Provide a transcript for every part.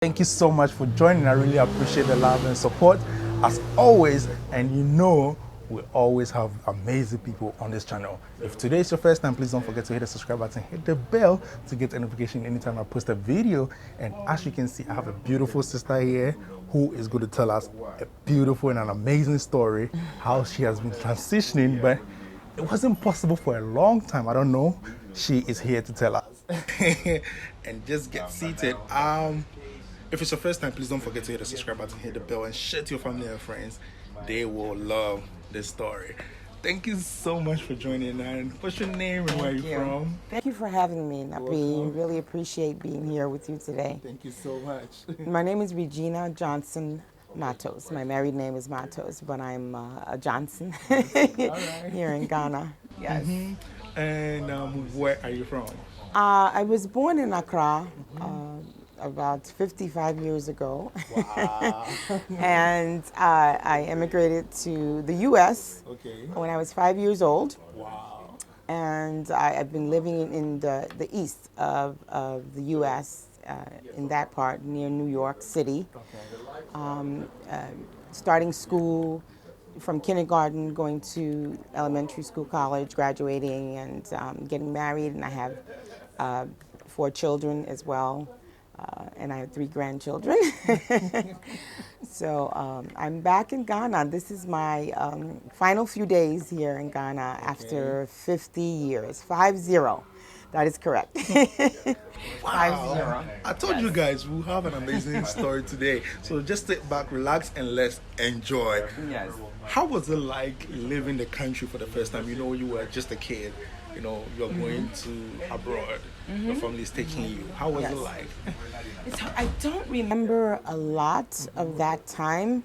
Thank you so much for joining. I really appreciate the love and support as always. And we always have amazing people on this channel. If today is your first time, please don't forget to hit the subscribe button, hit the bell to get a notification anytime I post a video. And as you can see, I have a beautiful sister here who is going to tell us a beautiful and an amazing story, how she has been transitioning, but it wasn't possible for a long time. I don't know. She is here to tell us. And just get seated. If it's your first time, please don't forget to hit the subscribe button, hit the bell, and share to your family and friends. They will love this story. Thank you so much for joining. And what's your name and where are you from? Thank you for having me, Nappie. Really appreciate being here with you today. Thank you so much. My name is Regina Johnson Matos. My married name is Matos, but I'm a Johnson here in Ghana. Yes. And where are you from? I was born in Accra about 55 years ago. Wow. And I immigrated to the U.S. When I was 5 years old. Wow. And I've been living in the east of the U.S., in that part near New York City. Starting school from kindergarten, going to elementary school, college, graduating, and getting married. And I have 4 children as well. And I have 3 grandchildren. So I'm back in Ghana. This is my final few days here in Ghana after 50 years. 50. That is correct. Wow. I told you guys we'll have an amazing story today. So just sit back, relax, and let's enjoy. Yes. How was it like living the country for the first time? You were just a kid. You're going to abroad. Your family is taking you. How was it like? I don't remember a lot of that time.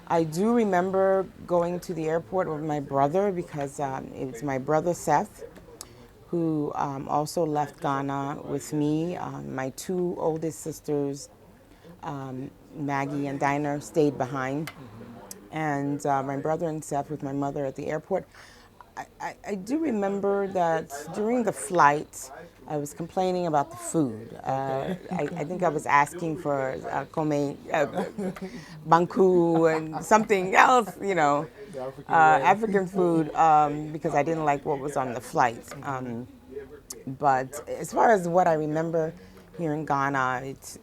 I do remember going to the airport with my brother because it was my brother Seth who also left Ghana with me. My 2 oldest sisters, Maggie and Dinah, stayed behind. And my brother and Seth with my mother at the airport. I do remember that during the flight, I was complaining about the food. I think I was asking for banku and something else, African food, because I didn't like what was on the flight. But as far as what I remember here in Ghana, it's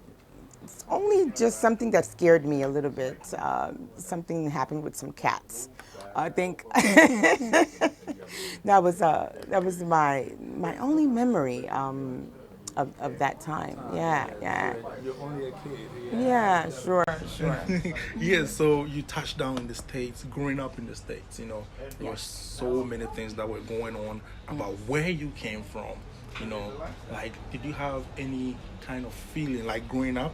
only just something that scared me a little bit. Something happened with some cats. I think that was my only memory of that time. Yeah. You're only a kid. Yeah, sure. Yeah, so you touched down in the States, growing up in the States, there were so many things that were going on about where you came from, like, did you have any kind of feeling, like, growing up,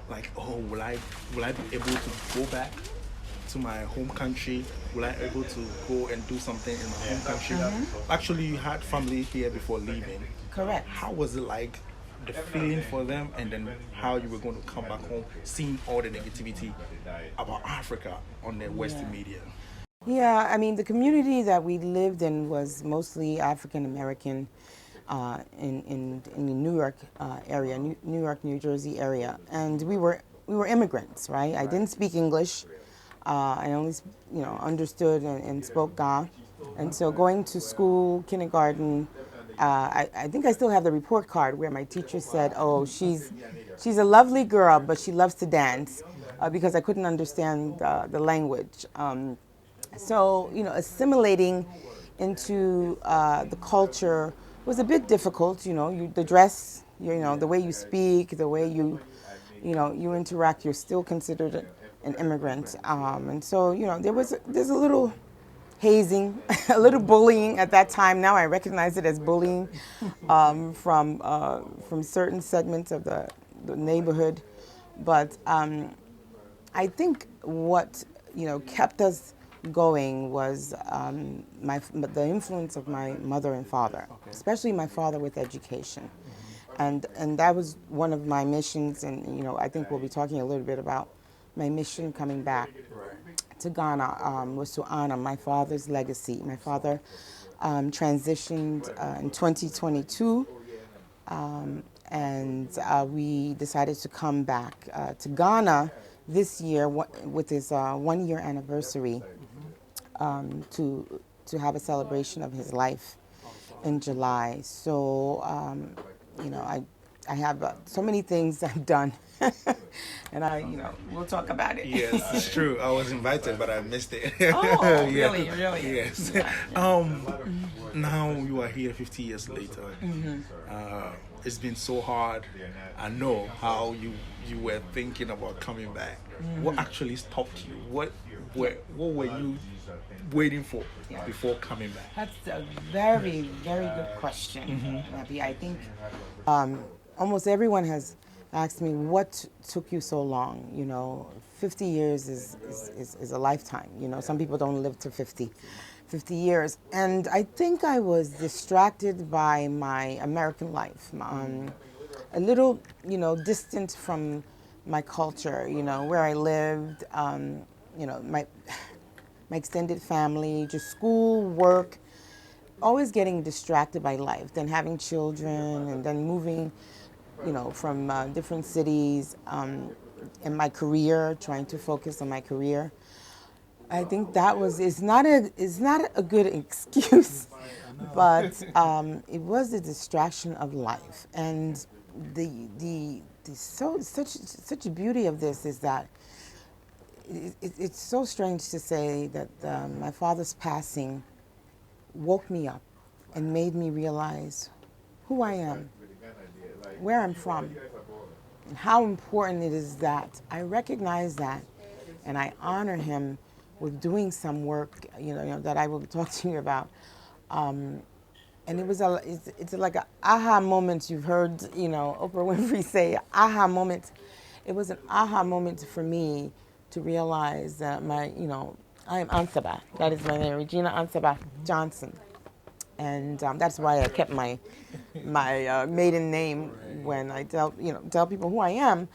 like, oh, will I be able to go back to my home country? Will I be able to go and do something in my home country? Actually, you had family here before leaving. Correct. How was it like, the feeling for them, and then how you were going to come back home, seeing all the negativity about Africa on the Western media? Yeah, I mean, the community that we lived in was mostly African American in the New York area, New York, New Jersey area, and we were immigrants, right? I didn't speak English. I only, understood and spoke Ga, and so going to school, kindergarten. I think I still have the report card where my teacher said, "Oh, she's a lovely girl, but she loves to dance," because I couldn't understand the language. So assimilating into the culture was a bit difficult. The dress, the way you speak, the way you interact. You're still considered an immigrant, and so there's a little hazing, a little bullying at that time. Now I recognize it as bullying from certain segments of the neighborhood. But I think what kept us going was the influence of my mother and father, especially my father with education, and that was one of my missions. And I think we'll be talking a little bit about my mission coming back to Ghana was to honor my father's legacy. My father transitioned in 2022 and we decided to come back to Ghana this year with his 1-year anniversary to have a celebration of his life in July. So, I have so many things I've done, and we'll talk about it. Yes, it's true. I was invited, but I missed it. Oh, Yeah. really? Yes. Yeah. Now you are here 50 years later. It's been so hard. I know how you were thinking about coming back. What actually stopped you? What were you waiting for before coming back? That's a very, very good question, Nappie. I think almost everyone has asked me, what took you so long? 50 years is a lifetime. Some people don't live to 50 years. And I think I was distracted by my American life, a little, distant from my culture, where I lived, my extended family, just school, work, always getting distracted by life, then having children, and then moving, from different cities, in my career, trying to focus on my career. I think is not a good excuse, but it was a distraction of life. And such a beauty of this is that it's so strange to say that my father's passing woke me up and made me realize who I am, where I'm from, and how important it is that I recognize that, and I honor him with doing some work, that I will talk to you about. And it's like an aha moment. You've heard, Oprah Winfrey say aha moment. It was an aha moment for me to realize that I am Ansaba. That is my name, Regina Ansaba Johnson. And that's why I kept my maiden name when I tell people who I am.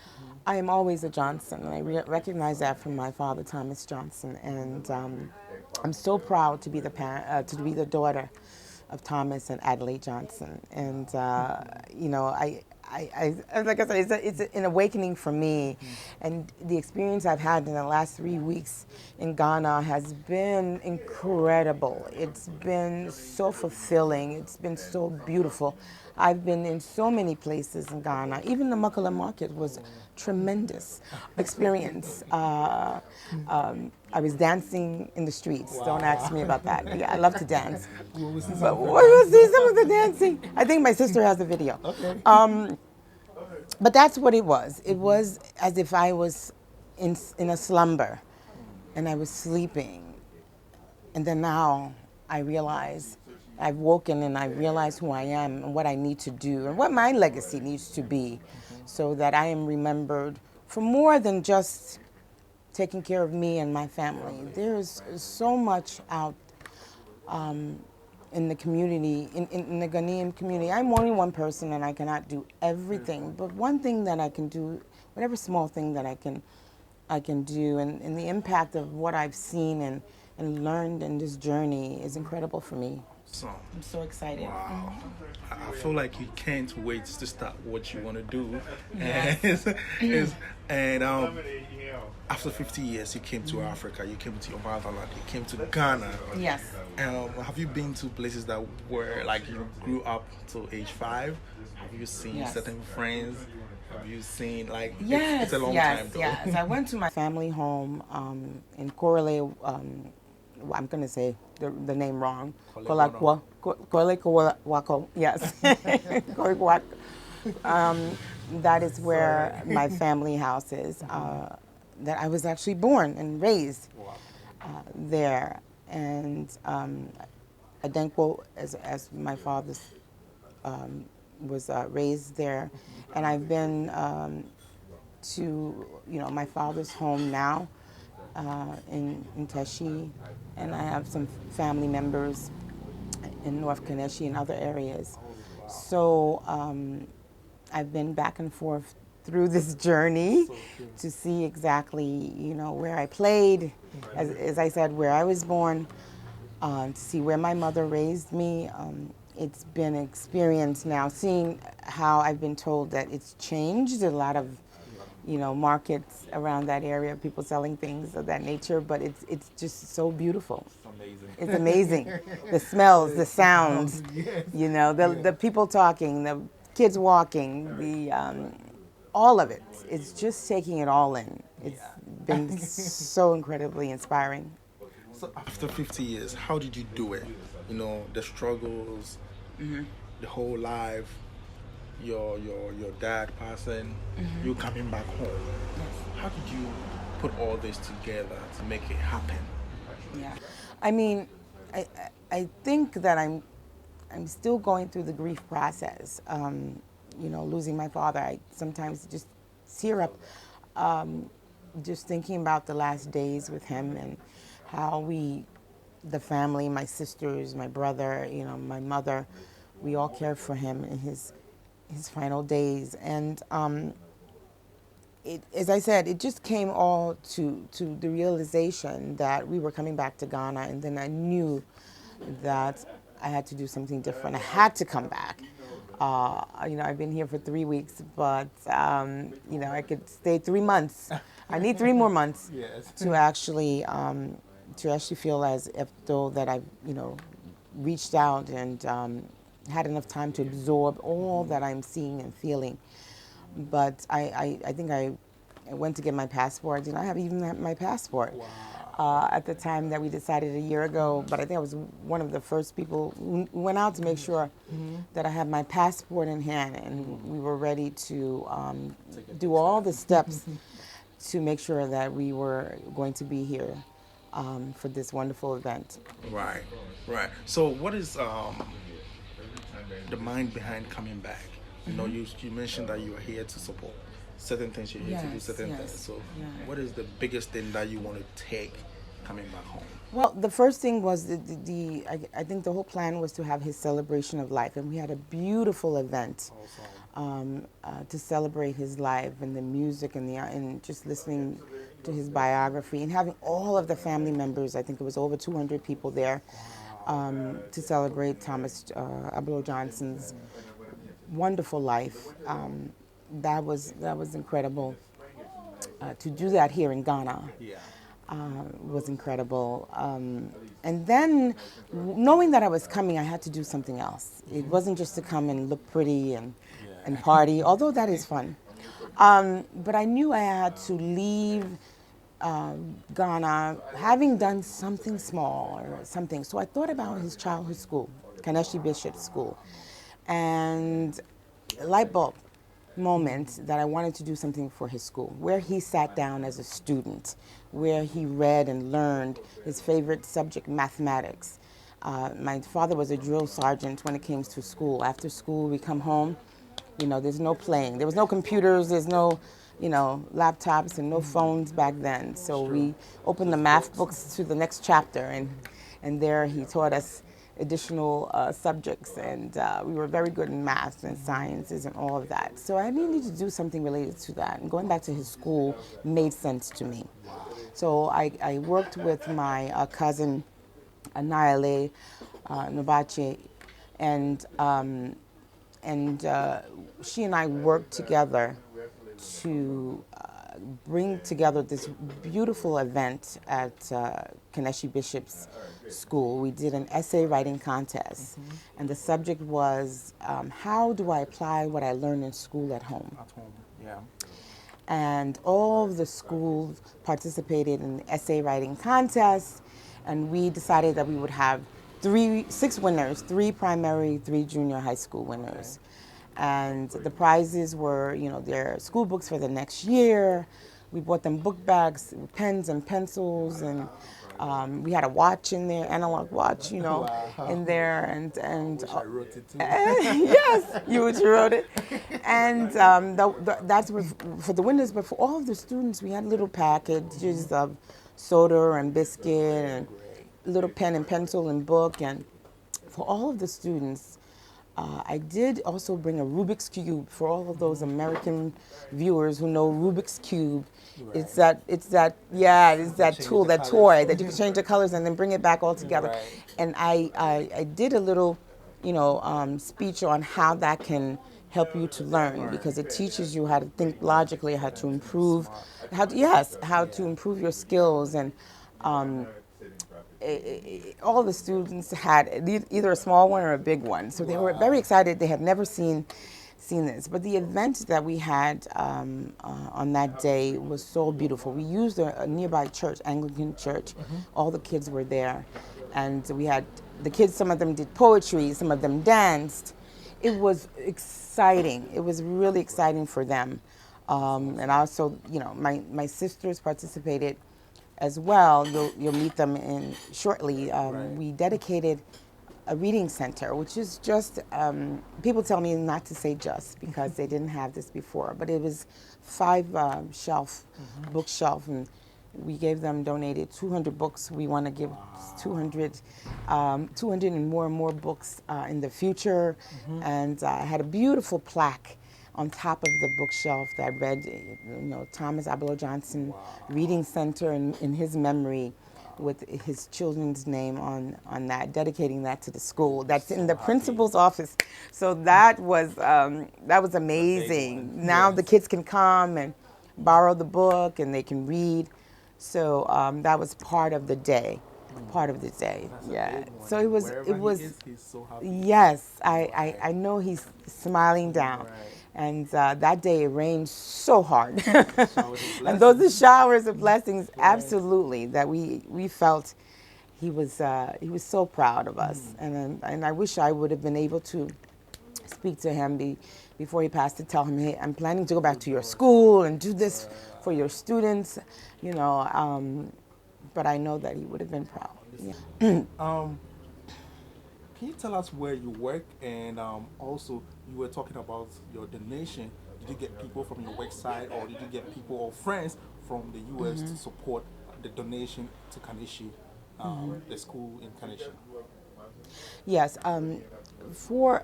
I am always a Johnson, and I recognize that from my father, Thomas Johnson. And I'm so proud to be the daughter of Thomas and Adelaide Johnson. And I like I said, it's an awakening for me, and the experience I've had in the last 3 weeks in Ghana has been incredible. It's been so fulfilling. It's been so beautiful. I've been in so many places in Ghana. Even the Makala market was a tremendous experience. I was dancing in the streets. Wow. Don't ask me about that. Yeah, I love to dance. But what was some of the dancing? I think my sister has the video. Okay. But that's what it was. It was as if I was in a slumber, and I was sleeping. And then now I realize I've woken and I realize who I am and what I need to do and what my legacy needs to be, so that I am remembered for more than just taking care of me and my family. There's so much out in the community, in the Ghanaian community. I'm only one person and I cannot do everything, but one thing that I can do, whatever small thing that I can do, and the impact of what I've seen and learned in this journey is incredible for me. So, I'm so excited. Wow. I feel like you can't wait to start what you want to do. Yes. And after 50 years, you came to Africa, you came to your motherland, you came to Ghana. Yes. Have you been to places that were like you grew up till age 5? Have you seen certain friends? Have you seen it's a long time though? Yes. I went to my family home in Korele. I'm going to say the name wrong. Kolekowako. Yes. That is where my family house is. That I was actually born and raised there. And Adenko, as my father was raised there. And I've been to my father's home now in Teshi, and I have some family members in North Kaneshi and other areas. So I've been back and forth through this journey to see exactly, where I played, as I said, where I was born, to see where my mother raised me, it's been an experience now, seeing how I've been told that it's changed a lot of, markets around that area, people selling things of that nature, but it's just so beautiful. Amazing. It's amazing. The smells, the sounds, the people talking, the kids walking, all of it. It's just taking it all in. It's been so incredibly inspiring. So after 50 years, how did you do it? The struggles, the whole life, your dad passing, you coming back home. Yes. How did you put all this together to make it happen? Yeah. I mean, I think that I'm still going through the grief process. Losing my father, I sometimes just tear up, just thinking about the last days with him and how the family, my sisters, my brother, my mother, we all cared for him in his final days. And as I said, it just came all to the realization that we were coming back to Ghana, and then I knew that I had to do something different. I had to come back. I've been here for 3 weeks, but I could stay 3 months. I need 3 more months to actually feel as if though that I've reached out and had enough time to absorb all that I'm seeing and feeling. But I think I went to get my passport. I have even had my passport. Wow. At the time that we decided a year ago, but I think I was one of the first people who went out to make sure that I had my passport in hand, and we were ready to do all the steps to make sure that we were going to be here for this wonderful event. Right. So what is the mind behind coming back? You mentioned that you are here to support certain things, you're here to do certain things. So what is the biggest thing that you want to take coming back home? Well, the first thing was I think the whole plan was to have his celebration of life, and we had a beautiful event to celebrate his life, and the music and just listening to his biography and having all of the family members. I think it was over 200 people there to celebrate Thomas Abloh Johnson's wonderful life. That was incredible. To do that here in Ghana was incredible. And then, knowing that I was coming, I had to do something else. It wasn't just to come and look pretty and party, although that is fun. But I knew I had to leave Ghana having done something small or something. So I thought about his childhood school, Kaneshi Bishop School, and a light bulb moment that I wanted to do something for his school, where he sat down as a student, where he read and learned his favorite subject, mathematics. My father was a drill sergeant when it came to school. After school, we come home, there's no playing. There was no computers, there's no, laptops and no phones back then. So we opened the math books to the next chapter, and there he taught us additional subjects, and we were very good in math and sciences and all of that. So I needed to do something related to that, and going back to his school made sense to me. So I worked with my cousin Anayale Nobache, and she and I worked together to bring together this beautiful event at Kaneshi Bishop's School. We did an essay writing contest, and the subject was how do I apply what I learned in school at home? At home, yeah. And all of the schools participated in the essay writing contest, and we decided that we would have 6 winners, 3 primary, 3 junior high school winners. And the prizes were, their school books for the next year. We bought them book bags, pens and pencils, and we had a watch in there, analog watch, in there. And I wrote it too. Yes, you wrote it. And that's for the winners, but for all of the students, we had little packages of soda and biscuit and little pen and pencil and book. And for all of the students, I did also bring a Rubik's Cube for all of those American viewers who know Rubik's Cube. Right. It's that tool, that toy that you can change the colors and then bring it back all together. Right. And I did a little speech on how that can help you to learn, because it teaches you how to think logically, how to improve, how to improve your skills. And all the students had either a small one or a big one, so they were very excited. They had never seen this, but the event that we had on that day was so beautiful. We used a nearby church, Anglican church. All the kids were there, and we had the kids. Some of them did poetry, some of them danced. It was exciting. It was really exciting for them, and also, my sisters participated as well. You'll meet them in shortly. We dedicated a reading center, which is just, people tell me not to say just, because they didn't have this before, but it was 5 bookshelf, and we gave them, donated 200 books. We want to give 200 and more books in the future. And I had a beautiful plaque on top of the bookshelf that read, Thomas Abelo Johnson Reading Center in his memory, with his children's name on that, dedicating that to the school. That's in the principal's office. So that was amazing. Now the kids can come and borrow the book, and they can read. So that was part of the day. Yeah. So it was. He's so happy. Yes, I know he's smiling down. Right. And that day it rained so hard. And those are showers of blessings, absolutely, that we felt he was so proud of us. And I wish I would have been able to speak to him before he passed, to tell him, hey, I'm planning to go back to your school and do this for your students, but I know that he would have been proud. Yeah. Can you tell us where you work, and also you were talking about your donation? Did you get people from your website, or did you get people or friends from the U.S. to support the donation to Kaneshie, the school in Kaneshie? Yes, for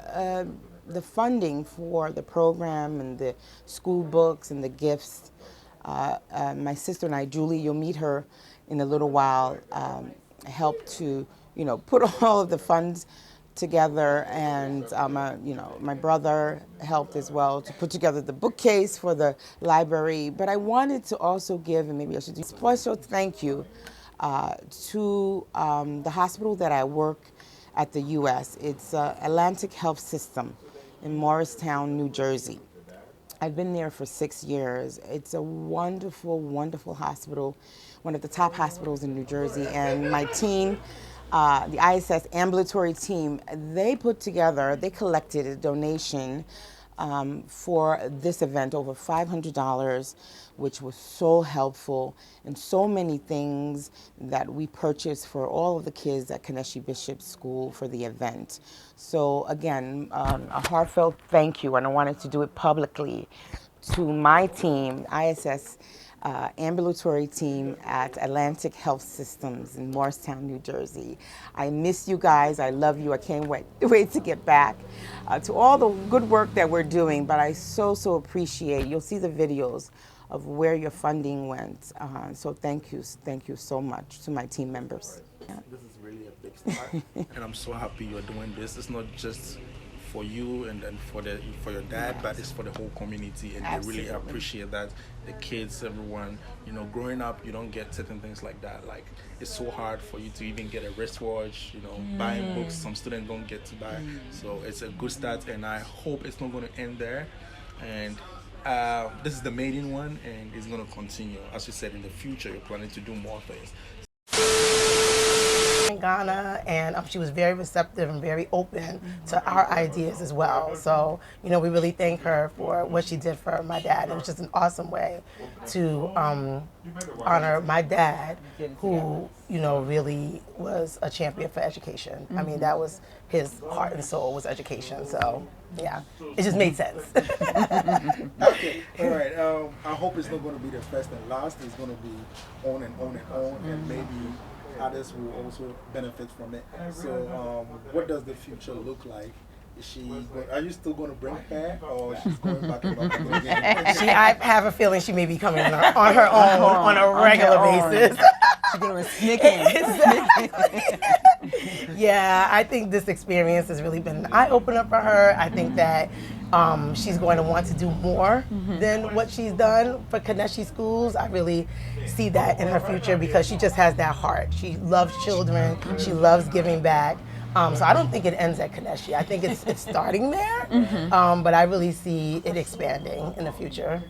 the funding for the program and the school books and the gifts, my sister and I, Julie, you'll meet her in a little while, helped to put all of the funds together, and my brother helped as well to put together the bookcase for the library. But I wanted to also give, and maybe I should do a special thank you to the hospital that I work at the U.S. It's Atlantic Health System in Morristown, New Jersey. I've been there for 6 years. It's a wonderful, wonderful hospital, one of the top hospitals in New Jersey. And my team, the ISS ambulatory team, they collected a donation for this event, over $500, which was so helpful, and so many things that we purchased for all of the kids at Kaneshie Bishop School for the event. So again, a heartfelt thank you, and I wanted to do it publicly, to my team, ISS ambulatory team at Atlantic Health Systems in Morristown, New Jersey. I miss you guys. I love you. I can't wait to get back to all the good work that we're doing, but I so appreciate. You'll see the videos of where your funding went. So thank you so much to my team members. Yeah. This is really a big start, and I'm so happy you're doing this. It's not just for you and then for your dad, but it's for the whole community, and they really appreciate that. The kids, everyone, growing up, you don't get certain things like that. Like, it's so hard for you to even get a wristwatch, buying books, some students don't get to buy. So it's a good start, and I hope it's not going to end there. And this is the maiden one, and it's going to continue. As you said, in the future, you're planning to do more things. In Ghana, and she was very receptive and very open to our ideas as well. So, we really thank her for what she did for my dad. It was just an awesome way to honor my dad, who, really was a champion for education. I mean, that was his heart and soul, was education. So, yeah, it just made sense. Okay, all right. I hope it's not going to be the first and last. It's going to be on and on and on, and maybe others will also benefit from it. So, what does the future look like? Are you still going to bring her, or she's going back and back again? I have a feeling she may be coming on her own on a regular basis. She's going to sneak in. Yeah, I think this experience has really been an eye-opener for her. I think that she's going to want to do more than what she's done for Kaneshi schools. I really see that in her future because she just has that heart. She loves children. She loves giving back. So I don't think it ends at Kaneshi. I think it's starting there, but I really see it expanding in the future.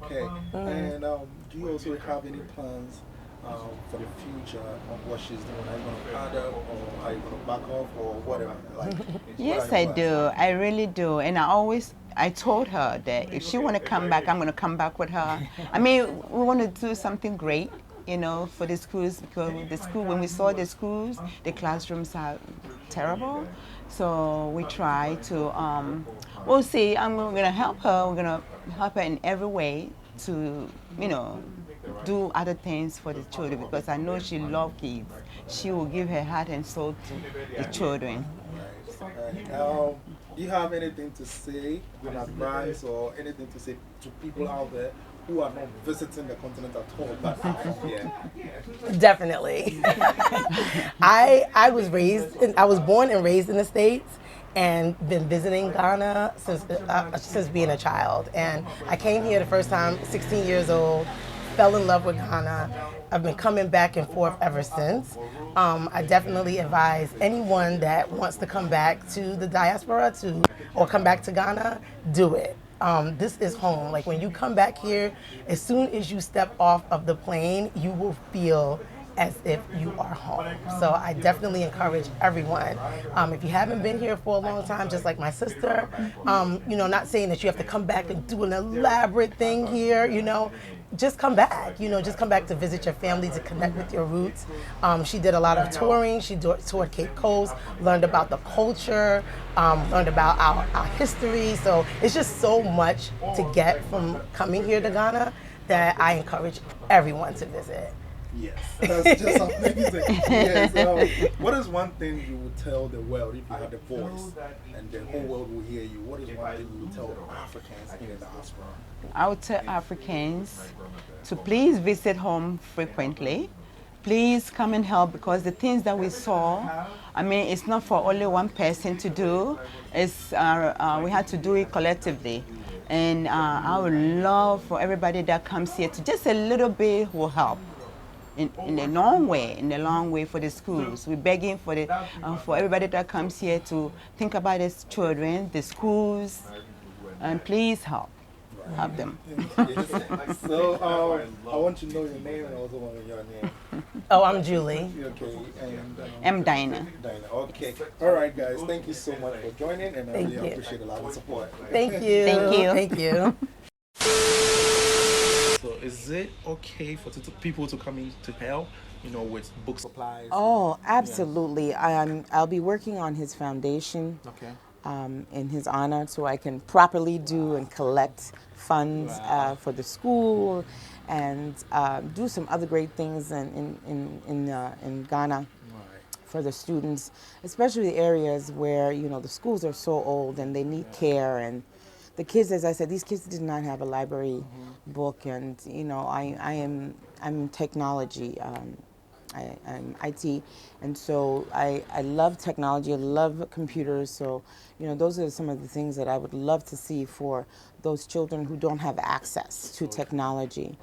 Okay. And do you also have any plans for the future on what she's doing? Are you going to add up, or are you going to back off, or whatever? Like, Yes, I do. I really do. And I told her that if she want to come back, I'm going to come back with her. I mean, we want to do something great, you know, for the schools, because when we saw the schools, the classrooms are terrible. So we try to, we'll see, we're going to help her. We're going to help her in every way to, you know, do other things for the children, because I know she loves kids. She will give her heart and soul to the children. Do you have anything to say, an advice, or anything to say to people out there who are not visiting the continent at all, but are from here? Definitely. I was born and raised in the States, and been visiting Ghana since being a child. And I came here the first time, 16 years old, fell in love with Ghana. I've been coming back and forth ever since. I definitely advise anyone that wants to come back to the diaspora or come back to Ghana, do it. This is home. Like when you come back here, as soon as you step off of the plane, you will feel as if you are home. So I definitely encourage everyone. If you haven't been here for a long time, just like my sister, you know, not saying that you have to come back and do an elaborate thing here, you know, just come back, you know, just come back to visit your family, to connect with your roots. She did a lot of touring. She toured Cape Coast, learned about the culture, learned about our history. So it's just so much to get from coming here to Ghana that I encourage everyone to visit. Yes, that's just amazing. Yes. What is one thing you would tell the world if you had the voice and the whole world will hear you? What is one thing you would tell Africans in the diaspora? I would tell Africans to please visit home frequently. Please come and help, because the things that we saw, I mean, it's not for only one person to do. It's we had to do it collectively. And I would love for everybody that comes here to just a little bit will help. In the long way for the schools. We're begging for everybody that comes here to think about its children, the schools, and please help them. So I want to know your name, and I also want to know your name. Oh, I'm Julie. Okay, and I'm Dinah. Dinah. Okay. All right, guys. Thank you so much for joining, and I really appreciate a lot of support. Thank you. Thank you. Thank you. So is it okay for people to come in to help, you know, with book supplies? Oh, absolutely. I'll be working on his foundation. Okay. In his honor, so I can properly do and collect funds for the school, and do some other great things in Ghana for the students, especially the areas where, you know, the schools are so old and they need care. And the kids, as I said, these kids did not have a library book, and you know, I'm in technology. I'm IT, and so I love technology. I love computers. So, you know, those are some of the things that I would love to see for those children who don't have access to technology.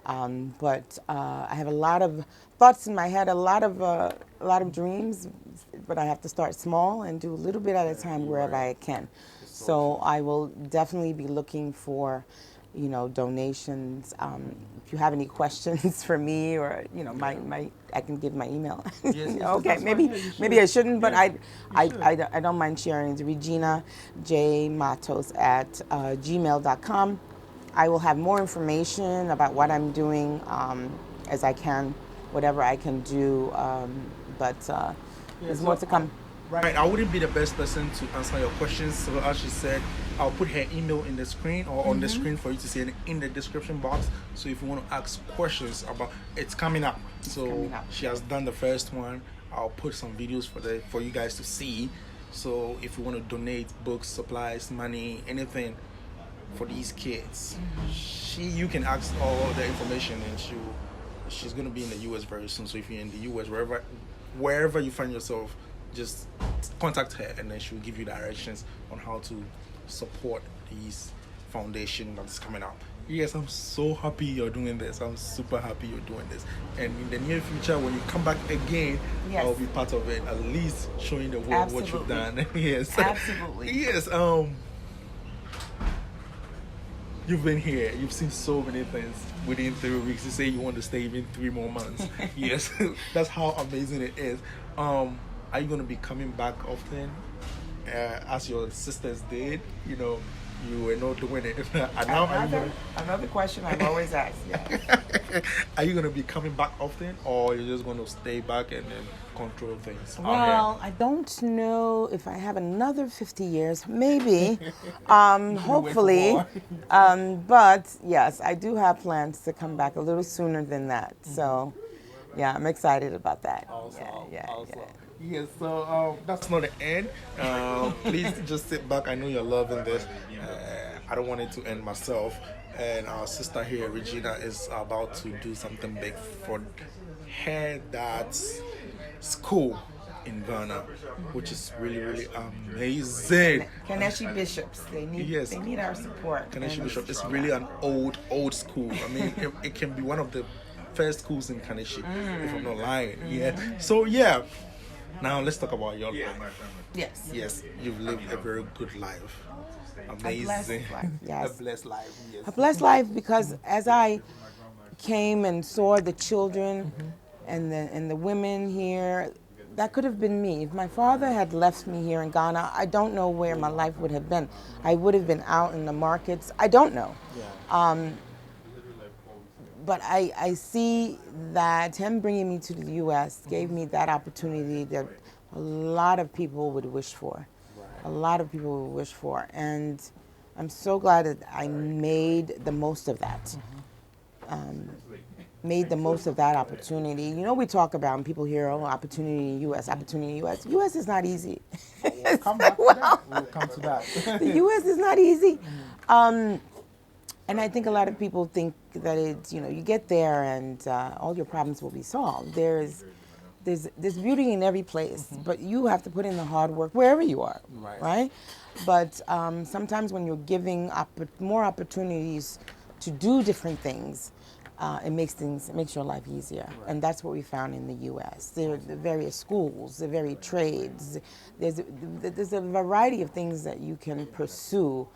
But I have a lot of thoughts in my head, a lot of dreams, but I have to start small and do a little bit at a time wherever I can. So I will definitely be looking for, you know, donations. If you have any questions for me, or you know, I can give my email. Yes, okay, maybe I shouldn't, but I don't mind sharing. It's Regina J Matos at gmail.com. I will have more information about what I'm doing as I can, whatever I can do. But there's more to come. Right, I wouldn't be the best person to answer your questions. So as she said, I'll put her email in the screen, or on the screen for you to see it in the description box. So if you want to ask questions about, it's coming up. So she has done the first one. I'll put some videos for you guys to see. So if you want to donate books, supplies, money, anything for these kids, you can ask all the information, and she's going to be in the US very soon. So if you're in the US, wherever you find yourself, just contact her, and then she'll give you directions on how to support these foundation that's coming up. Yes, I'm so happy you're doing this. I'm super happy you're doing this. And in the near future, when you come back again, Yes. I'll be part of it, at least showing the world what you've done. Yes. Absolutely. Yes. You've been here. You've seen so many things within 3 weeks. You say you want to stay even 3 more months. Yes. That's how amazing it is. Are you going to be coming back often, as your sisters did? You know, you were not doing it. And now Another question I'm always asked. Yeah. are you going to be coming back often, or you're just going to stay back and then control things? Well, I don't know if I have another 50 years. Maybe, hopefully. But yes, I do have plans to come back a little sooner than that. So, yeah, I'm excited about that. Awesome. Yeah. Yes, so that's not the end. Please just sit back. I know you're loving this. I don't want it to end myself. And our sister here, Regina, is about to do something big for her dad's school in Ghana, which is really, really amazing. Kaneshi Bishops, they need our support. Kaneshi Bishop is really an old school. I mean, it can be one of the first schools in Kaneshi, if I'm not lying. Yeah. So yeah. Now let's talk about your life. Yes. Yes, you've lived a very good life. Amazing. A blessed life. Yes. A blessed life. Yes. A blessed life, because as I came and saw the children and the women here, that could have been me. If my father had left me here in Ghana, I don't know where my life would have been. I would have been out in the markets. I don't know. Yeah. But I see that him bringing me to the U.S. gave me that opportunity that a lot of people would wish for. A lot of people would wish for. And I'm so glad that I made the most of that. Made the most of that opportunity. You know, we talk about, and people hear, oh, opportunity in the U.S., opportunity in the U.S. U.S. is not easy. We'll come back to that. We'll come to that. The U.S. is not easy. And I think a lot of people think that it's, you know, you get there and all your problems will be solved. There's beauty in every place, but you have to put in the hard work wherever you are, right? But sometimes when you're giving more opportunities to do different things, it makes your life easier. And that's what we found in the U.S. There are the various schools, the various trades. There's a variety of things that you can pursue.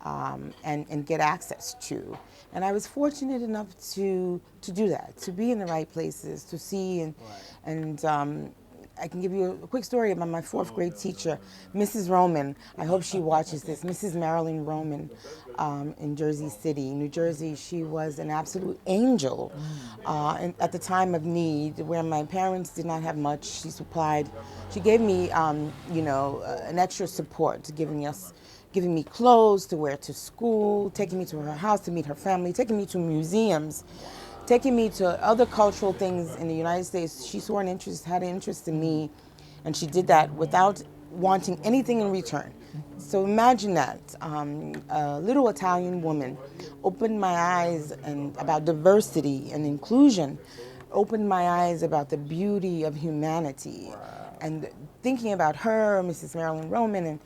And get access to. And I was fortunate enough to do that, to be in the right places, to see and I can give you a quick story about my 4th grade teacher, Mrs. Roman. I hope she watches this. Mrs. Marilyn Roman in Jersey City, New Jersey. She was an absolute angel. And at the time of need, where my parents did not have much, she gave me, an extra support, giving me clothes to wear to school, taking me to her house to meet her family, taking me to museums, taking me to other cultural things in the United States. She had an interest in me, and she did that without wanting anything in return. So imagine that. A little Italian woman opened my eyes about diversity and inclusion, opened my eyes about the beauty of humanity. And thinking about her, Mrs. Marilyn Roman,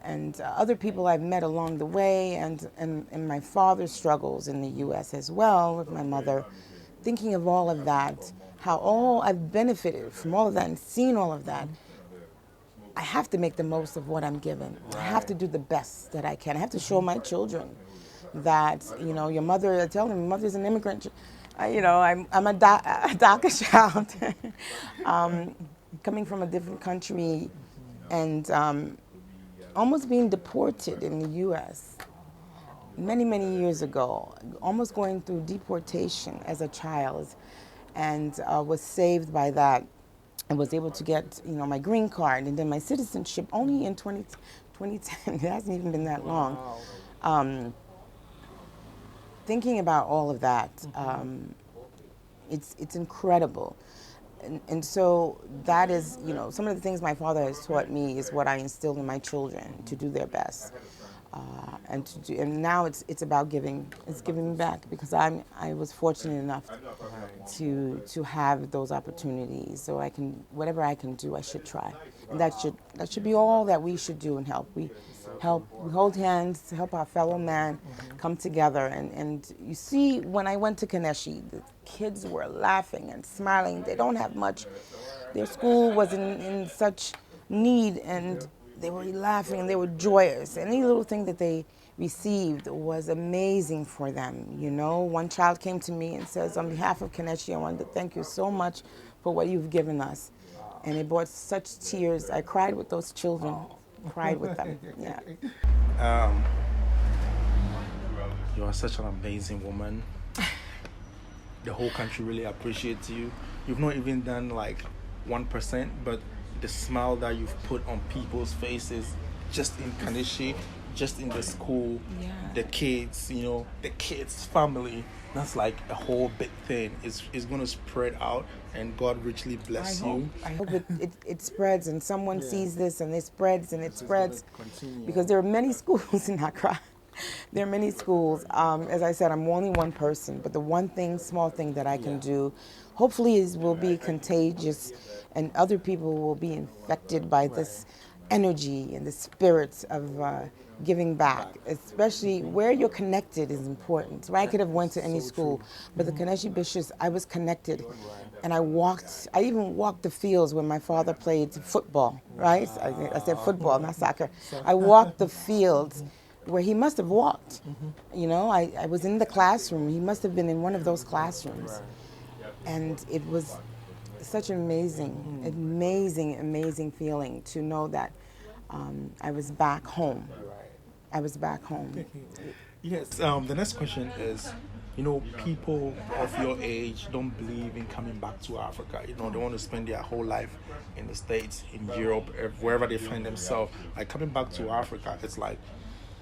and other people I've met along the way, and my father's struggles in the U.S. as well with my mother, thinking of all of that, how all I've benefited from all of that and seen all of that, I have to make the most of what I'm given. I have to do the best that I can. I have to show my children that, your mother, I tell them, your mother's an immigrant. I'm a DACA child, coming from a different country, and almost being deported in the U.S. many, many years ago, almost going through deportation as a child, and was saved by that, and was able to get, my green card and then my citizenship only in 2010. It hasn't even been that long. Thinking about all of that, it's incredible. And so that is, some of the things my father has taught me is what I instill in my children, to do their best. And now it's about giving. It's giving back because I was fortunate enough to have those opportunities. So I can, whatever I can do, I should try, and that should be all that we should do and help. We hold hands to help our fellow man come together. And you see, when I went to Kaneshi, the kids were laughing and smiling. They don't have much. Their school was in such need, and they were laughing and they were joyous. Any little thing that they received was amazing for them. You know, one child came to me and says, on behalf of Kaneshi, I wanted to thank you so much for what you've given us. And it brought such tears. I cried with those children, cried with them. Yeah. You are such an amazing woman. The whole country really appreciates you. You've not even done like 1%, but the smile that you've put on people's faces just in Kaneshi, just in the school, the kids, you know, the kids' family, that's like a whole big thing. It's going to spread out, and God richly bless you. I hope it spreads, and someone sees this, and it spreads, because there are many schools in Accra. There are many schools. As I said, I'm only one person, but the one thing, small thing that I can do, hopefully will be contagious, and other people will be infected by this energy and the spirits of giving back. Especially where you're connected is important. So I could have went to any school, but the Kaneshi Bishops, I was connected, and I even walked the fields when my father played football, right? I said football, not soccer. I walked the fields where he must have walked. You know, I was in the classroom. He must have been in one of those classrooms. And it was such an amazing feeling to know that I was back home. I was back home. Yes, the next question is, you know, people of your age don't believe in coming back to Africa. You know, they want to spend their whole life in the States, in Europe, wherever they find themselves. Like coming back to Africa, it's like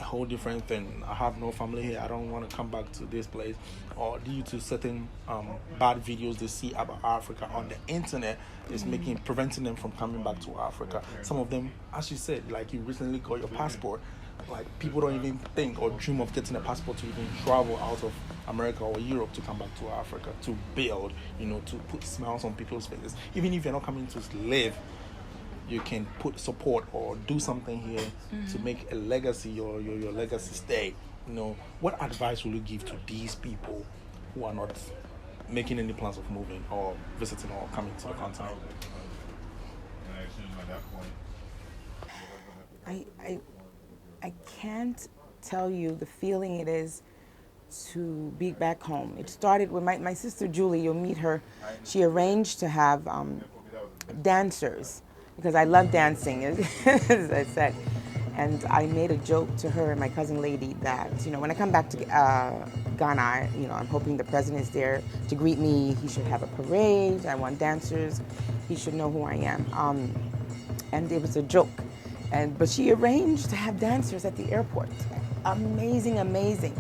a whole different thing. I have no family here. I don't want to come back to this place. Or due to certain bad videos they see about Africa on the internet, is preventing them from coming back to Africa. Some of them, as you said, like you recently got your passport. Like people don't even think or dream of getting a passport to even travel out of America or Europe to come back to Africa to build, you know, to put smiles on people's faces. Even if you're not coming to live, you can put support or do something here to make a legacy, your legacy stay. You know, what advice will you give to these people who are not making any plans of moving or visiting or coming to the continent? I can't tell you the feeling it is to be back home. It started with my sister Julie. You'll meet her. She arranged to have dancers, because I love dancing, as I said. And I made a joke to her and my cousin Lady that, you know, when I come back to Ghana, you know, I'm hoping the president's there to greet me. He should have a parade. I want dancers. He should know who I am. And it was a joke. But she arranged to have dancers at the airport. Amazing.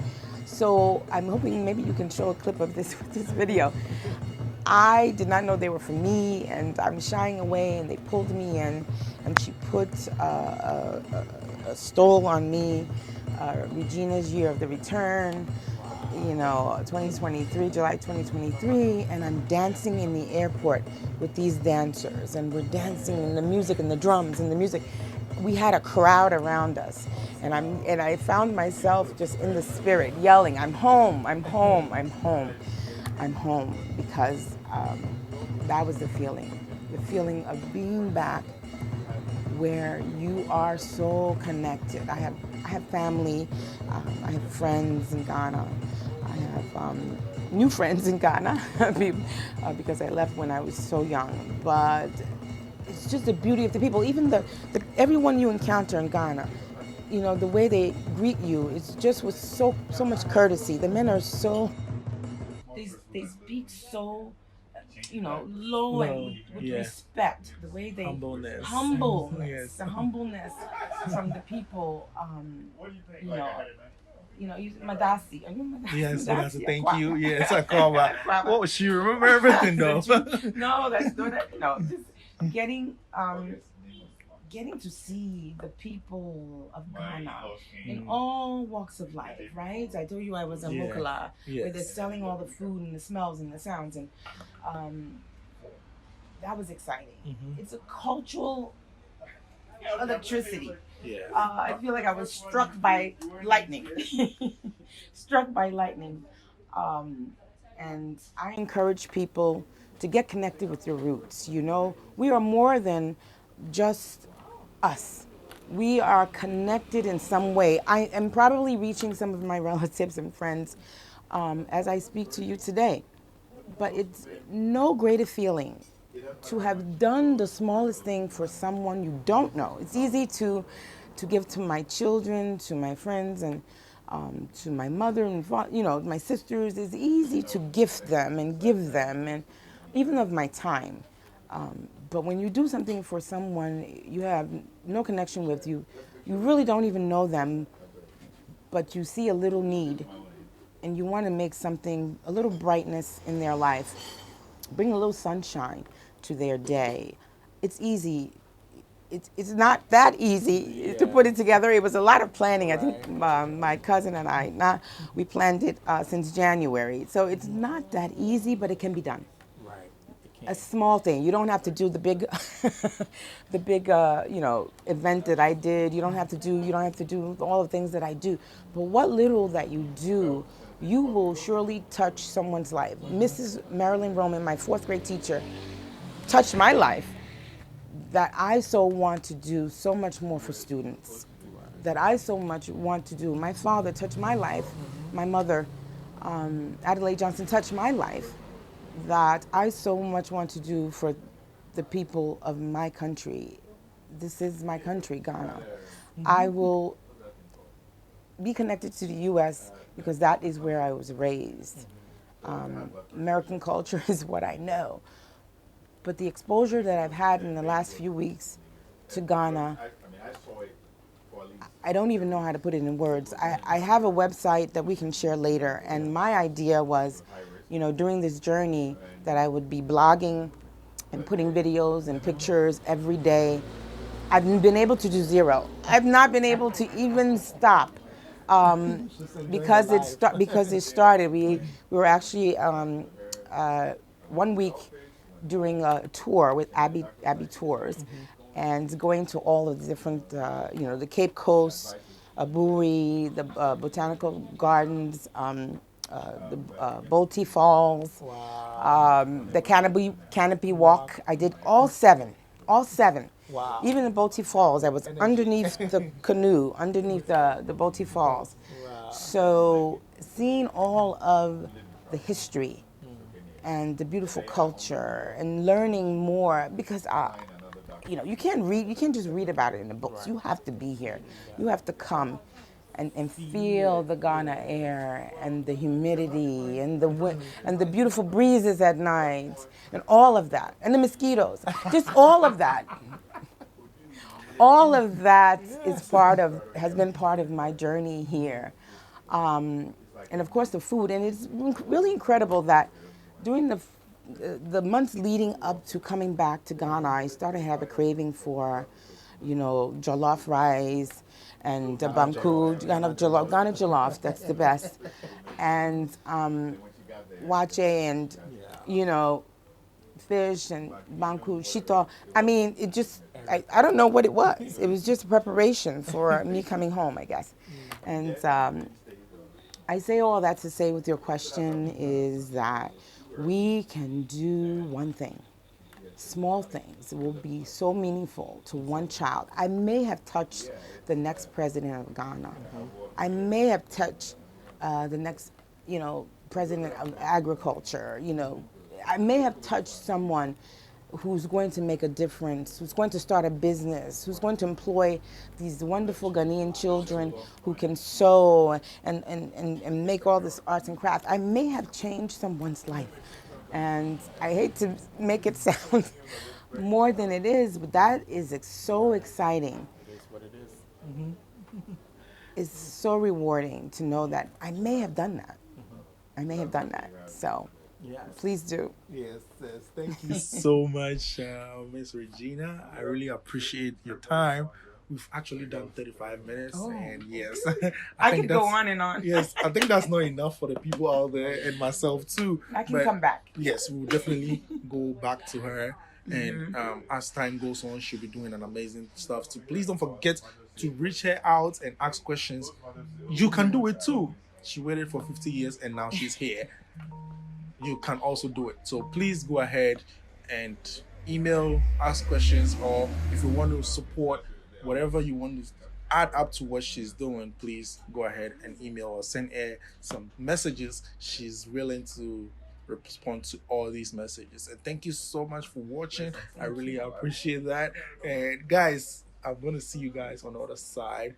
So I'm hoping maybe you can show a clip of this video. I did not know they were for me, and I'm shying away, and they pulled me in, and she put a stole on me, Regina's Year of the Return, you know, 2023, July 2023, and I'm dancing in the airport with these dancers, and we're dancing in the music and the drums and the music. We had a crowd around us, and I found myself just in the spirit yelling, I'm home, because that was the feeling of being back where you are so connected. I have family, I have friends in Ghana, I have new friends in Ghana because I left when I was so young, but it's just the beauty of the people. Even everyone you encounter in Ghana, you know, the way they greet you, it's just with so much courtesy. The men are so, they speak so, you know, low and with respect. The way they humbleness, yes. The humbleness from the people. Madasi. Are you Madasi? Yes, Madasi. Thank you. Yes, I call her. What she remember everything though. No, that's not that. No, just getting getting to see the people of Ghana in all walks of life, right? I told you I was in Mukala, where they're selling all the food and the smells and the sounds, and that was exciting. It's a cultural electricity. I feel like I was struck by lightning. Struck by lightning. And I encourage people to get connected with your roots. You know, we are more than just us. We are connected in some way. I am probably reaching some of my relatives and friends as I speak to you today. But it's no greater feeling to have done the smallest thing for someone you don't know. It's easy to give to my children, to my friends, and to my mother and my sisters. It's easy to gift them and give them, and even of my time. But when you do something for someone you have no connection with, you really don't even know them, but you see a little need, and you want to make something, a little brightness in their life, bring a little sunshine to their day. It's easy. It's not that easy to put it together. It was a lot of planning. I think my cousin and I, we planned it since January. So it's not that easy, but it can be done. Right. A small thing. You don't have to do the big, the big, event that I did. You don't have to do all the things that I do. But what little that you do, you will surely touch someone's life. Mrs. Marilyn Roman, my fourth grade teacher, touched my life. That I so want to do so much more for students. That I so much want to do. My father touched my life. My mother, Adelaide Johnson, touched my life. That I so much want to do for the people of my country. This is my country, Ghana. I will be connected to the U.S. because that is where I was raised. American culture is what I know. But the exposure that I've had in the last few weeks to Ghana, I don't even know how to put it in words. I have a website that we can share later, and my idea was, during this journey that I would be blogging and putting videos and pictures every day. I've been able to do zero. I've not been able to even stop because it started. We were actually 1 week doing a tour with Abby Tours, and going to all of the different, the Cape Coast, Aburi, the Botanical Gardens, the Bolte Falls, the Canopy Walk. I did all seven. Wow. Even the Bolte Falls, I was underneath the canoe, underneath the Bolte Falls. Wow. So seeing all of the history and the beautiful culture and learning more, because you can't just read about it in the books. You have to be here. You have to come and feel the Ghana air and the humidity and the wind and the beautiful breezes at night and all of that, and the mosquitoes. Just all of that. All of that has been part of my journey here. And of course the food, and it's really incredible that during the months leading up to coming back to Ghana, I started to have a craving for, jollof rice and banku, Ghana jollof, that's the best, and wache and, fish and banku, shito. I mean, it just, I don't know what it was. It was just preparation for me coming home, I guess. And I say all that to say with your question is that we can do one thing. Small things will be so meaningful to one child. I may have touched the next president of Ghana. I may have touched the next, president of agriculture. I may have touched someone who's going to make a difference, who's going to start a business, who's going to employ these wonderful Ghanaian children who can sew and make all this arts and crafts. I may have changed someone's life. And I hate to make it sound more than it is, but that is so exciting. It is what it is. Mm-hmm. It's so rewarding to know that I may have done that. I may have done that. So Yes. Please do. Yes, yes. Thank you so much, Miss Regina. I really appreciate your time. We've actually done 35 minutes, and yes, I think could go that's- on and on. Yes, I think that's not enough for the people out there and myself too. I can But come back. yes, we'll definitely go back to her. And as time goes on, she'll be doing an amazing stuff. So please don't forget to reach her out and ask questions. You can do it too. She waited for 50 years and now she's here. You can also do it. So please go ahead and email, ask questions, or if you want to support whatever you want to add up to what she's doing, please go ahead and email or send her some messages. She's willing to respond to all these messages. And thank you so much for watching. I really appreciate that. And guys, I'm going to see you guys on the other side.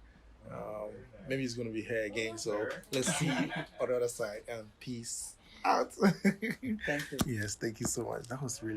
Maybe it's going to be here again. So let's see you on the other side. And peace out. Thank you. Yes, thank you so much. That was really